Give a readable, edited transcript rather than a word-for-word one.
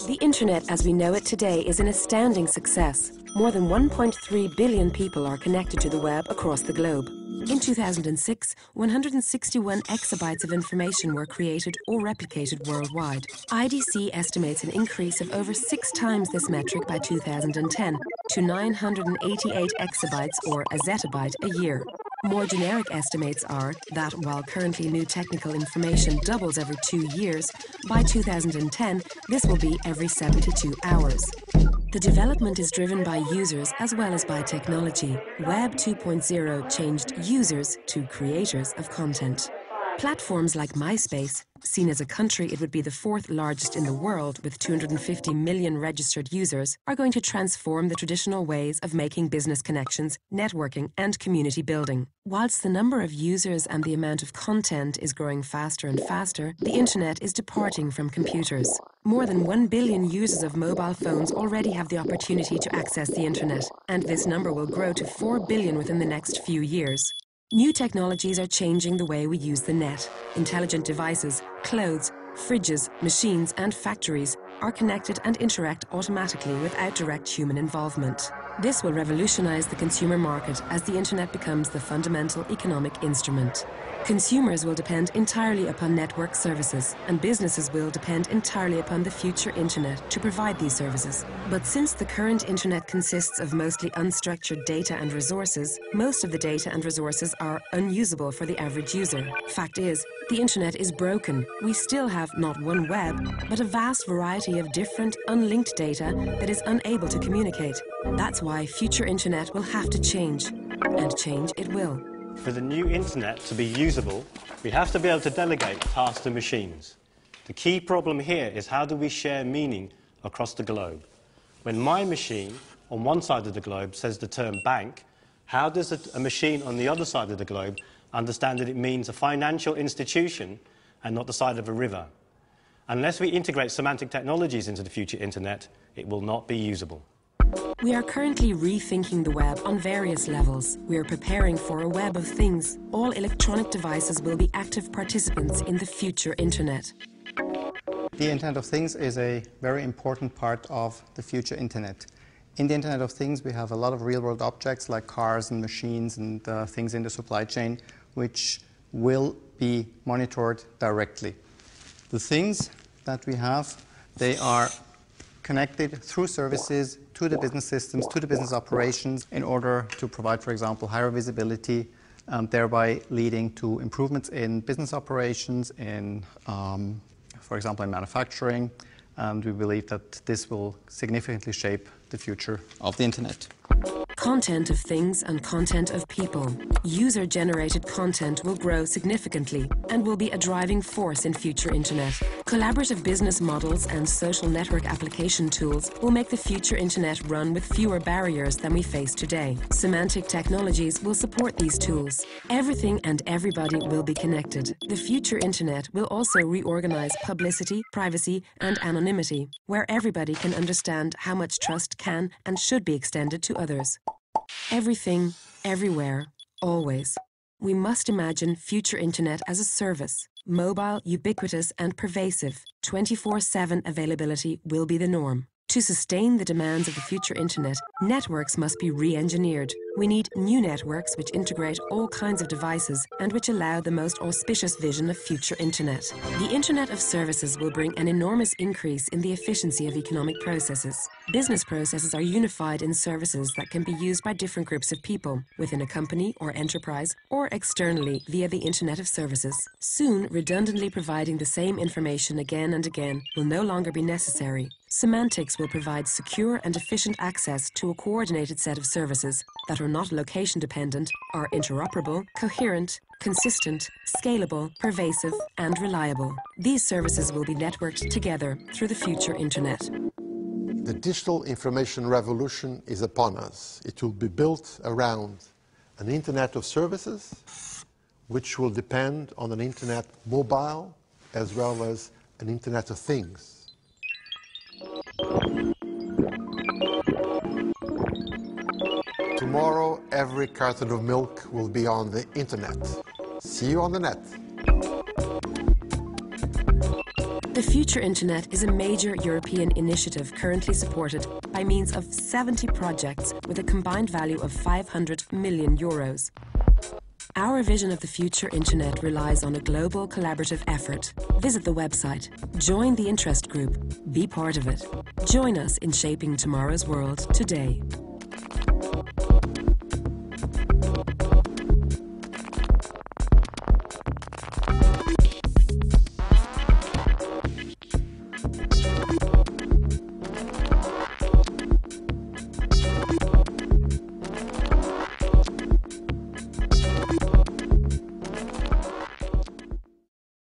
The Internet as we know it today is an astounding success. More than 1.3 billion people are connected to the web across the globe. In 2006, 161 exabytes of information were created or replicated worldwide. IDC estimates an increase of over 6 times this metric by 2010 to 988 exabytes or a zettabyte a year. More generic estimates are that while currently new technical information doubles every 2 years, by 2010 this will be every 72 hours. The development is driven by users as well as by technology. Web 2.0 changed users to creators of content. Platforms like MySpace, seen as a country it would be the 4th largest in the world with 250 million registered users, are going to transform the traditional ways of making business connections, networking and community building. Whilst the number of users and the amount of content is growing faster and faster, the Internet is departing from computers. More than 1 billion users of mobile phones already have the opportunity to access the Internet, and this number will grow to 4 billion within the next few years. New technologies are changing the way we use the net. Intelligent devices, clothes, fridges, machines and factories are connected and interact automatically without direct human involvement. This will revolutionize the consumer market as the Internet becomes the fundamental economic instrument. Consumers will depend entirely upon network services, and businesses will depend entirely upon the future Internet to provide these services. But since the current Internet consists of mostly unstructured data and resources, most of the data and resources are unusable for the average user. Fact is, the Internet is broken. We still have not one web, but a vast variety of different, unlinked data that is unable to communicate. That's why future Internet will have to change, and change it will. For the new Internet to be usable, we have to be able to delegate tasks to machines. The key problem here is how do we share meaning across the globe? When my machine on one side of the globe says the term bank, how does a machine on the other side of the globe understand that it means a financial institution and not the side of a river? Unless we integrate semantic technologies into the future Internet, it will not be usable. We are currently rethinking the web on various levels. We are preparing for a web of things. All electronic devices will be active participants in the future Internet. The Internet of Things is a very important part of the future Internet. In the Internet of Things, we have a lot of real-world objects like cars and machines and things in the supply chain, which will be monitored directly. The things that we have, they are connected through services to the business systems, to the business operations, in order to provide, for example, higher visibility, thereby leading to improvements in business operations, for example, in manufacturing. And we believe that this will significantly shape the future of the Internet. Content of things and content of people. User-generated content will grow significantly and will be a driving force in future Internet. Collaborative business models and social network application tools will make the future Internet run with fewer barriers than we face today. Semantic technologies will support these tools. Everything and everybody will be connected. The future Internet will also reorganize publicity, privacy, and anonymity, where everybody can understand how much trust can and should be extended to others. Everything, everywhere, always. We must imagine future Internet as a service. Mobile, ubiquitous and pervasive, 24/7 availability will be the norm. To sustain the demands of the future Internet, networks must be re-engineered. We need new networks which integrate all kinds of devices and which allow the most auspicious vision of future Internet. The Internet of Services will bring an enormous increase in the efficiency of economic processes. Business processes are unified in services that can be used by different groups of people, within a company or enterprise, or externally via the Internet of Services. Soon, redundantly providing the same information again and again will no longer be necessary. Semantics will provide secure and efficient access to a coordinated set of services that are not location-dependent, are interoperable, coherent, consistent, scalable, pervasive, and reliable. These services will be networked together through the future Internet. The digital information revolution is upon us. It will be built around an Internet of Services, which will depend on an Internet mobile as well as an Internet of Things. Tomorrow, every carton of milk will be on the Internet. See you on the net. The Future Internet is a major European initiative currently supported by means of 70 projects with a combined value of 500 million euros. Our vision of the future Internet relies on a global collaborative effort. Visit the website, join the interest group, be part of it. Join us in shaping tomorrow's world today.